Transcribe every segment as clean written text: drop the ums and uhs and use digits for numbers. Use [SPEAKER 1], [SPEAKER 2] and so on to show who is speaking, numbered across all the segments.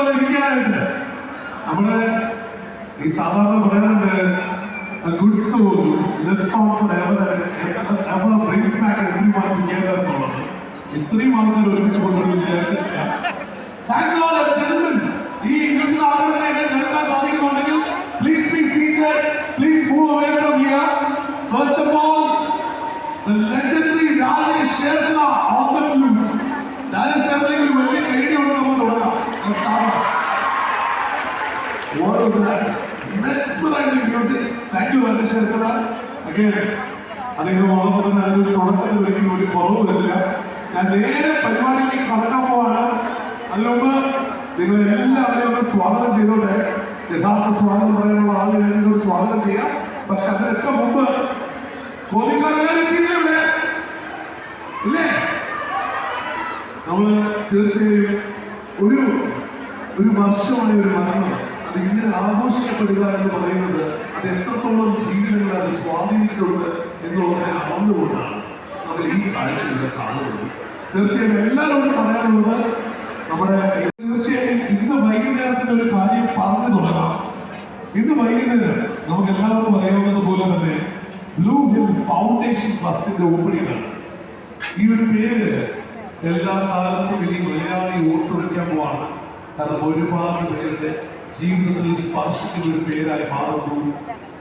[SPEAKER 1] പോലെ ഇരിക്കാനായിട്ട് നമ്മള് ഈ സാധാരണ പറയാറുണ്ട് a good soul lives on forever ever brings back everyone together എന്നുള്ളത്. ഇത്രയും ആൾക്കാർ ഒരുമിച്ച് കൊണ്ടുവന്ന് വിചാരിച്ചിട്ടില്ല. Thanks a lot, gentlemen. ഈ ഇംഗ്ലീഷിൽ ആളുകളെ കേൾക്കാൻ സാധിക്കുന്നുണ്ടെങ്കിൽ please be seated. Please move away from here. First of all, the legendary Rajesh Shetla on the flute. Rajesh Shetla ഒരു വലിയ കൈയടി കൊണ്ട് നമ്മൾ തുടങ്ങാം. What was that? Mesmerizing music. Thank you, Rajesh Shetla. Again, അദ്ദേഹം വളരെ നല്ലൊരു തുടക്കത്തിൽ ഒരിക്കലും ഒരു കുറവ് വരില്ല. ഞാൻ നേരെ പരിപാടിയിലേക്ക് കടക്കാൻ പോവാണ്. അതിനുമുമ്പ് നിങ്ങളെല്ലാവരെയും ഒന്ന് സ്വാഗതം ചെയ്തോട്ടെ. യഥാർത്ഥ സ്വാഗതം പറയാനുള്ള ആളുകളെ സ്വാഗതം ചെയ്യാം. പക്ഷെ അതിനൊക്കെ മുമ്പ് ഇല്ലേ, നമ്മള് തീർച്ചയായും ഒരു വർഷമായ ഒരു മരണം അത് ഇങ്ങനെ ആഘോഷിക്കപ്പെടുക എന്ന് പറയുന്നത് അത് എത്രത്തോളം ജീവിതങ്ങളെ അത് സ്വാധീനിച്ചിട്ടുണ്ട് എന്നുള്ളതിനെ അളന്നുകൊണ്ടാണ് നമ്മൾ ഈ കാഴ്ചകളെ കാണുന്നത്. തീർച്ചയായും എല്ലാവരോടും പറയാനുള്ളത് നമ്മുടെ തീർച്ചയായും ഇന്ന് വൈകുന്നേരത്തിന് ഒരു കാര്യം പറഞ്ഞു തുടങ്ങാം. ഇന്ന് വൈകുന്നേരം നമുക്ക് എല്ലാവർക്കും അറിയാവുന്നത് പോലെ തന്നെ ബ്ലൂ ഹിൽ ഫൗണ്ടേഷൻ ട്രസ്റ്റിന്റെ ഓപ്പണിംഗ് ആണ്. ഈ ഒരു പേര് എല്ലാ കാലത്തും ഇനി മലയാളി ഓർത്തുവയ്ക്കാൻ പോവാണ്. കാരണം ഒരുപാട് പേരുടെ ജീവിതത്തിൽ സ്പർശിക്കുന്ന ഒരു പേരായി മാറുന്നു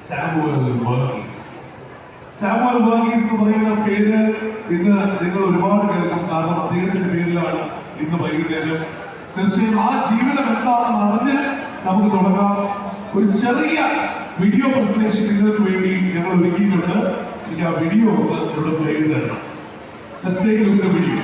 [SPEAKER 1] സാമുവൽ വർഗീസ്. സാമുവൽ വർഗീസ് എന്ന് പറയുന്ന പേര് ഇന്ന് നിങ്ങൾ ഒരുപാട് കേൾക്കും. കാരണം അദ്ദേഹത്തിന്റെ പേരിലാണ് ഇന്ന് വൈകുന്നേരം. തീർച്ചയായും ആ ജീവിതം എന്താണെന്ന് അറിഞ്ഞ് നമുക്ക് തുടങ്ങാം. ഒരു ചെറിയ വീഡിയോ പ്രസന്റേഷൻ നിങ്ങൾക്ക് വേണ്ടി ഞങ്ങൾ ഒരുക്കിയിട്ടുണ്ട്. എനിക്ക് ആ വീഡിയോ ഇവിടെ പ്ലേ ചെയ്ത് തരണം. Let's take a look at the video.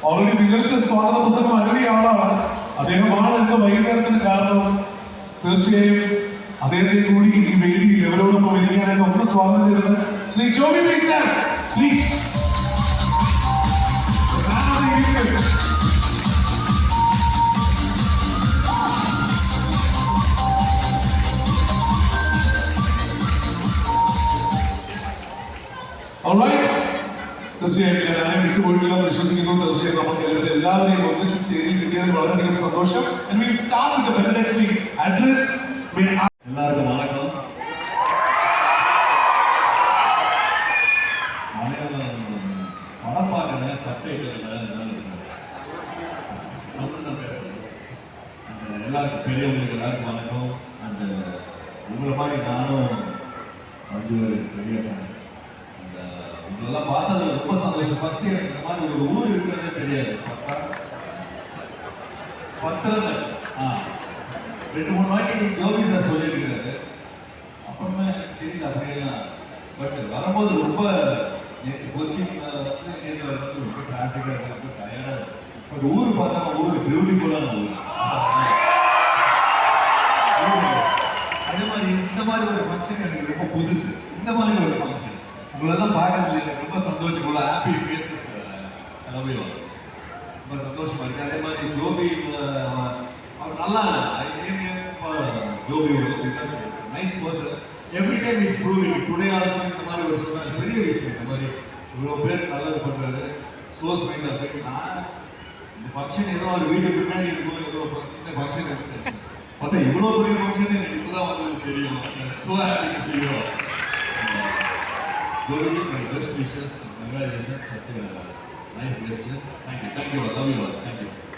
[SPEAKER 1] Already നിങ്ങൾക്ക് സ്വാഗത പുസ്തകം അറിയ ആളാണ്. അദ്ദേഹമാണ് ഇന്ന് വൈകുന്നേരത്തിന് കാരണം. തീർച്ചയായും അദ്ദേഹത്തെ കൂടി ഈ വേദി എവരോടൊപ്പം ഇരിക്കാനായിട്ട് ഒന്ന് സ്വാഗതം ചെയ്തത് ശ്രീ ജോബി പീസർ. പ്ലീസ്. തീർച്ചയായും ഞാൻ വിട്ടുപോയിട്ടില്ല എന്ന് വിശ്വസിക്കുന്നു. തീർച്ചയായും നമുക്ക് എല്ലാവരെയും ഒന്നിച്ച് സ്റ്റേജിൽ കിട്ടിയതിൽ വളരെയധികം സന്തോഷം. എല്ലാവർക്കും വണക്കം. படம் பார்க்குறேன், சப்டைட்டில் எல்லாருக்கும் பெரியவங்களுக்கு எல்லாருக்கும் வணக்கம். அந்த உங்களை மாதிரி நானும் அஞ்சு பெரிய உங்களெல்லாம் பார்த்தது ரொம்ப சந்தோஷம். ஃபர்ஸ்ட் எனக்கு இந்த மாதிரி ஒரு ஊர் இருக்கிறதே தெரியாது. பத்திரங்கள் 2-3 வாட்டி ஜோபி சார் சொல்லியிருக்கிறாரு. அப்புறமே தெரியல அப்படியெல்லாம். பட் வரும்போது ரொம்ப நேற்று கோச்சிங் நேற்று வரும்போது ரொம்ப டிராஃபிக்காக இருக்குது, ரொம்ப டயர்டாக இருக்குது. பட் ஊர் பார்த்தா ஊர் பியூட்டிஃபுல்லான ஊர். அதே மாதிரி இந்த மாதிரி ஒரு ஃபங்க்ஷன் எனக்கு ரொம்ப புதுசு. இந்த மாதிரி ஒரு ஃபங்க்ஷன் உங்களெல்லாம் பார்க்கறது எனக்கு ரொம்ப சந்தோஷம். இவ்வளோ ஹாப்பி ஃபேஸஸ் எல்லாமே ரொம்ப சந்தோஷமாக இருக்குது. அதே மாதிரி ஜோபி அவர் நல்லா Joby nice person. Every time is proving. Today also இந்த மாதிரி ஒரு சொன்னால் பெரிய விஷயம். இந்த மாதிரி இவ்வளோ பேர் நல்லது பண்ணுறது சோர்ஸ் மைண்ட் அப்படி. நான் இந்த ஃபங்க்ஷன் ஏதோ ஒரு வீட்டுக்கு பின்னாடி இருக்கும், ஏதோ இந்த ஃபங்க்ஷன் இருக்குது. பார்த்தா இவ்வளோ பெரிய ஃபங்க்ஷன் எனக்கு இப்போ தான் வந்து தெரியும். So happy to see you. Jodi, my best wishes, congratulations, such a nice gesture. Thank you, I love you all. Thank you.